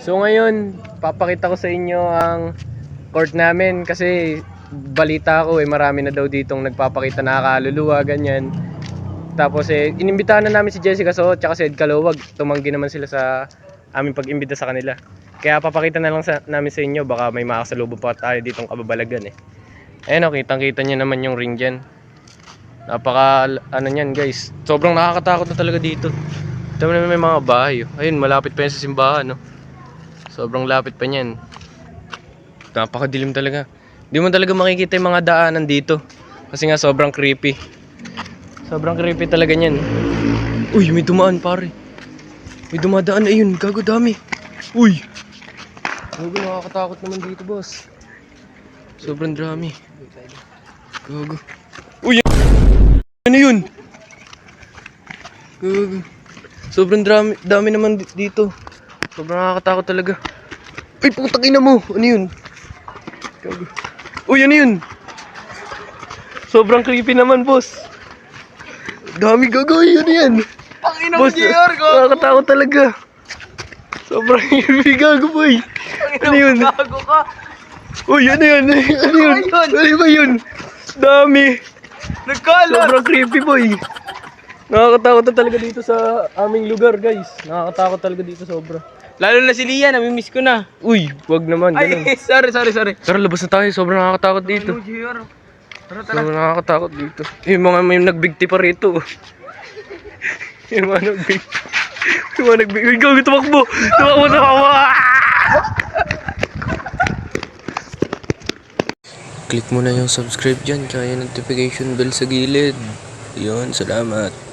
So ngayon, papakita ko sa inyo ang court namin kasi balita ko marami na daw ditong nagpapakita na kaluluwa, ganyan. Tapos inimbitahan na namin si Jessica So at si Ed Calawag. Tumanggi naman sila sa aming pag-imbita sa kanila. Kaya papakita na lang namin sa inyo, baka may makasalubong pa tayo ditong kababalagan Ayan kitang-kita nyo naman yung ring dyan. Napaka niyan guys. Sobrang nakakatakot na talaga dito. Tama naman may mga bahay. Ayun, malapit pa yan sa simbahan Sobrang lapit pa niyan. Napakadilim talaga. Hindi mo talaga makikita yung mga daanan dito. Kasi nga sobrang creepy. Sobrang creepy talaga niyan. Uy, may dumaan pare. May dumadaan na yun. Gago dami. Uy. Gago, nakakatakot naman dito boss. Sobrang dami. Gago. Uy, ano yun? Gago. Sobrang dami naman dito. Sobrang nakakatakot talaga. Ay, putang ina mo. Ano yun? Gago. Uy, ano yun? Sobrang creepy naman, boss. Dami gago. Ano yan? Pangina mo, Boss, JR, gago. nakakatakot talaga. Sobrang creepy, gago, boy. Ano yun? Gago ka. Uy, ano yun? Ano yun? Ano ba yun? Dami. Nagkalat. Sobrang creepy, boy. Nakakatakot na talaga dito sa aming lugar, guys. Nakakatakot talaga dito sobra. Lalo na si Lia, namimiss ko na. Uy, wag naman, ganun. Ay, sorry. Tara, labas na tayo. Sobrang nakakatakot dito. Ano, JR? Tara. Sobrang nakakatakot dito. Yung mga may nagbigti pa rito. Yung mga nagbigti. Yung mga nagbigti. Uy, gago, tumakbo. Tumakbo. Click mo na yung subscribe dyan, kaya notification bell sa gilid. Yun, salamat.